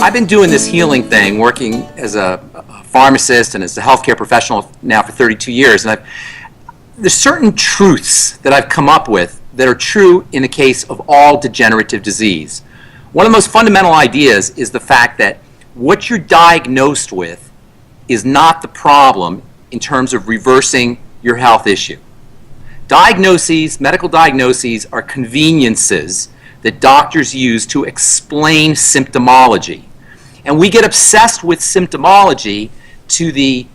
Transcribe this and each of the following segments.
I've been doing this healing thing, working as a pharmacist and as a healthcare professional now for 32 years, and there's certain truths that I've come up with that are true in the case of all degenerative disease. One of the most fundamental ideas is the fact that what you're diagnosed with is not the problem in terms of reversing your health issue. Diagnoses, medical diagnoses, are conveniences that doctors use to explain symptomology. And we get obsessed with symptomology and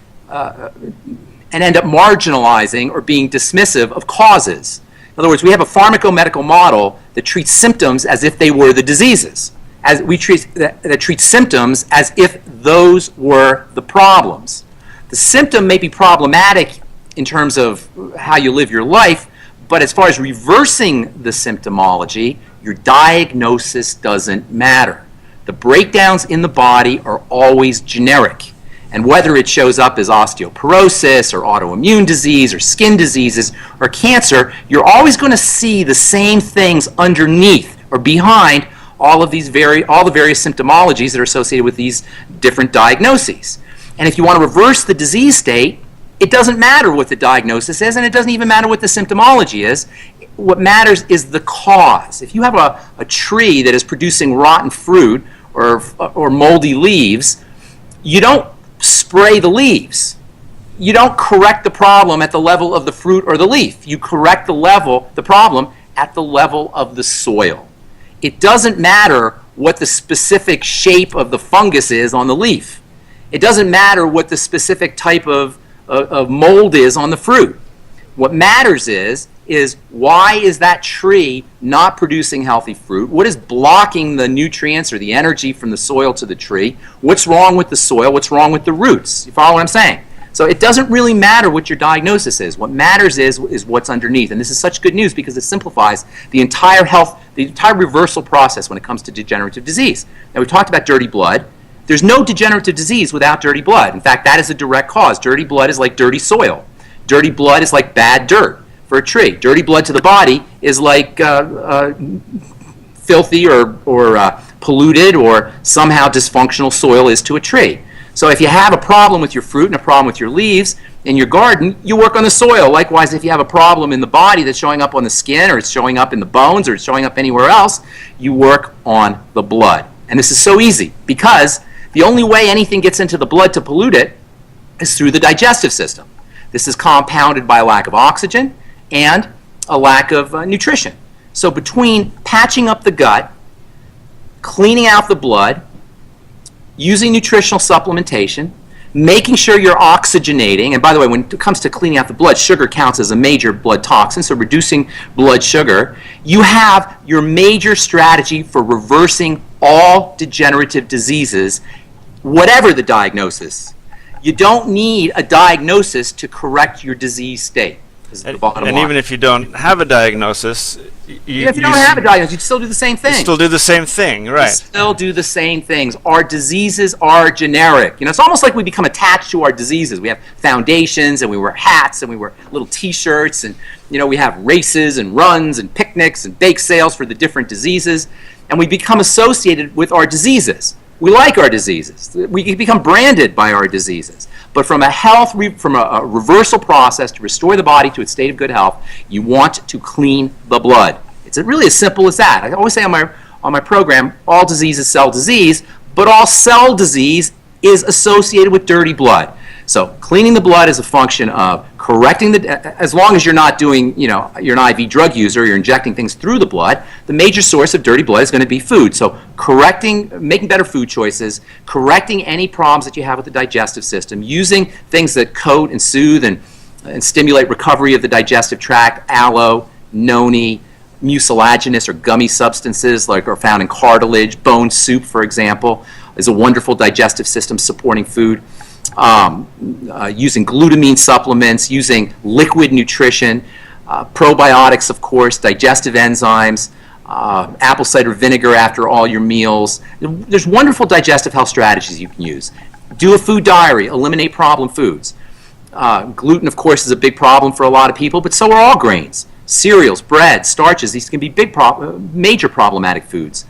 end up marginalizing or being dismissive of causes. In other words, we have a pharmacomedical model that treats symptoms as if they were the diseases. That treats symptoms as if those were the problems. The symptom may be problematic in terms of how you live your life, but as far as reversing the symptomology, your diagnosis doesn't matter. The breakdowns in the body are always generic. And whether it shows up as osteoporosis or autoimmune disease or skin diseases or cancer, you're always going to see the same things underneath or behind all the various symptomologies that are associated with these different diagnoses. And if you want to reverse the disease state, it doesn't matter what the diagnosis is, and it doesn't even matter what the symptomology is. What matters is the cause. If you have a tree that is producing rotten fruit or moldy leaves, you don't spray the leaves. You don't correct the problem at the level of the fruit or the leaf. You correct the problem at the level of the soil. It doesn't matter what the specific shape of the fungus is on the leaf. It doesn't matter what the specific type of mold is on the fruit. What matters is why is that tree not producing healthy fruit? What is blocking the nutrients or the energy from the soil to the tree? What's wrong with the soil? What's wrong with the roots? You follow what I'm saying? So it doesn't really matter what your diagnosis is. What matters is what's underneath. And this is such good news because it simplifies the entire reversal process when it comes to degenerative disease. Now, we talked about dirty blood. There's no degenerative disease without dirty blood. In fact, that is a direct cause. Dirty blood is like dirty soil. Dirty blood is like bad dirt for a tree. Dirty blood to the body is like filthy or polluted or somehow dysfunctional soil is to a tree. So if you have a problem with your fruit and a problem with your leaves in your garden, you work on the soil. Likewise, if you have a problem in the body that's showing up on the skin or it's showing up in the bones or it's showing up anywhere else, you work on the blood. And this is so easy because the only way anything gets into the blood to pollute it is through the digestive system. This is compounded by a lack of oxygen and a lack of nutrition. So between patching up the gut, cleaning out the blood, using nutritional supplementation, making sure you're oxygenating, and by the way, when it comes to cleaning out the blood, sugar counts as a major blood toxin, so reducing blood sugar, you have your major strategy for reversing all degenerative diseases, whatever the diagnosis. You don't need a diagnosis to correct your disease state. And even if you don't have a diagnosis, if you don't have a diagnosis, you still do the same thing. You still do the same thing, right? You still do the same things. Our diseases are generic. It's almost like we become attached to our diseases. We have foundations, and we wear hats, and we wear little T-shirts, and we have races and runs and picnics and bake sales for the different diseases, and we become associated with our diseases. We like our diseases. We become branded by our diseases. But from a reversal process to restore the body to its state of good health, you want to clean the blood. It's really as simple as that. I always say on my program, all disease is cell disease, but all cell disease is associated with dirty blood. So cleaning the blood is a function of correcting as long as you're not doing, you're an IV drug user, you're injecting things through the blood, the major source of dirty blood is going to be food. So making better food choices, correcting any problems that you have with the digestive system, using things that coat and soothe and stimulate recovery of the digestive tract, aloe, noni, mucilaginous or gummy substances like are found in cartilage, bone soup, for example, is a wonderful digestive system supporting food. Using glutamine supplements, using liquid nutrition, probiotics, of course, digestive enzymes, apple cider vinegar after all your meals. There's wonderful digestive health strategies you can use. Do a food diary, eliminate problem foods. Gluten, of course, is a big problem for a lot of people, but so are all grains. Cereals, bread, starches, these can be major problematic foods.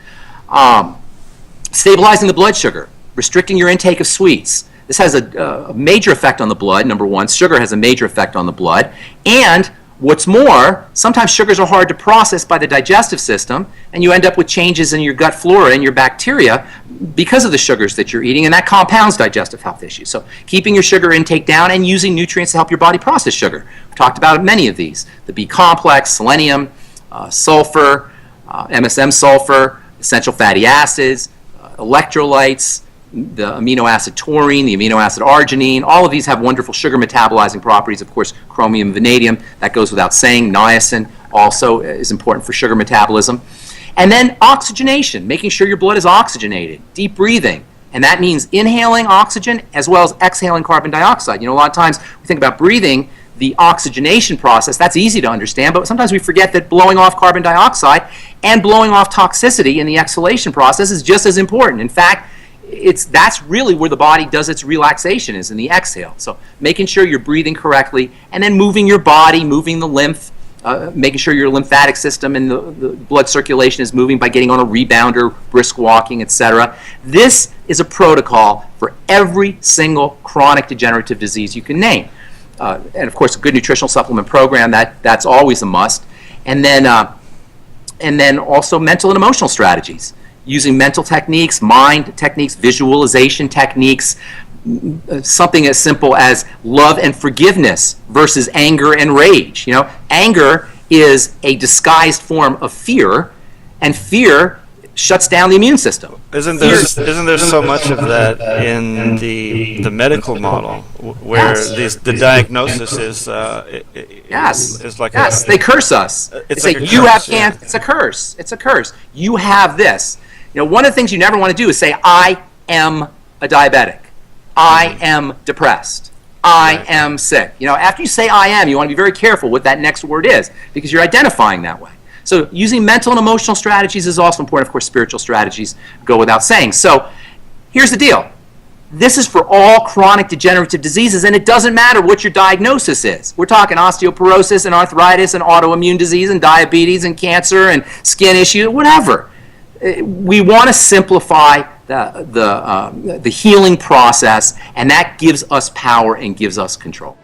Stabilizing the blood sugar, restricting your intake of sweets. This has a major effect on the blood, number one. Sugar has a major effect on the blood. And what's more, sometimes sugars are hard to process by the digestive system, and you end up with changes in your gut flora and your bacteria because of the sugars that you're eating, and that compounds digestive health issues. So keeping your sugar intake down and using nutrients to help your body process sugar. We've talked about many of these. The B complex, selenium, sulfur, MSM sulfur, essential fatty acids, electrolytes, the amino acid taurine, the amino acid arginine, all of these have wonderful sugar metabolizing properties. Of course, chromium, vanadium, that goes without saying. Niacin also is important for sugar metabolism. And then oxygenation, making sure your blood is oxygenated, deep breathing. And that means inhaling oxygen as well as exhaling carbon dioxide. You know, a lot of times we think about breathing, the oxygenation process, that's easy to understand, but sometimes we forget that blowing off carbon dioxide and blowing off toxicity in the exhalation process is just as important. In fact, that's really where the body does its relaxation, is in the exhale. So making sure you're breathing correctly, and then moving your body, moving the lymph, making sure your lymphatic system and the blood circulation is moving by getting on a rebounder, brisk walking, etc. This is a protocol for every single chronic degenerative disease you can name. And of course, a good nutritional supplement program, that's always a must. And then also mental and emotional strategies, using mental techniques, mind techniques, visualization techniques, something as simple as love and forgiveness versus anger and rage. You know, anger is a disguised form of fear, and fear shuts down the immune system. Isn't there so much of that in the medical model where the diagnosis is like they curse us. It's like you have cancer. It's a curse. It's a curse. You have this. You know, one of the things you never want to do is say, I am a diabetic. I am depressed. I am sick. You know, after you say I am, you want to be very careful what that next word is, because you're identifying that way. So using mental and emotional strategies is also important. Of course, spiritual strategies go without saying. So here's the deal. This is for all chronic degenerative diseases, and it doesn't matter what your diagnosis is. We're talking osteoporosis and arthritis and autoimmune disease and diabetes and cancer and skin issues, whatever. We want to simplify the healing process, and that gives us power and gives us control.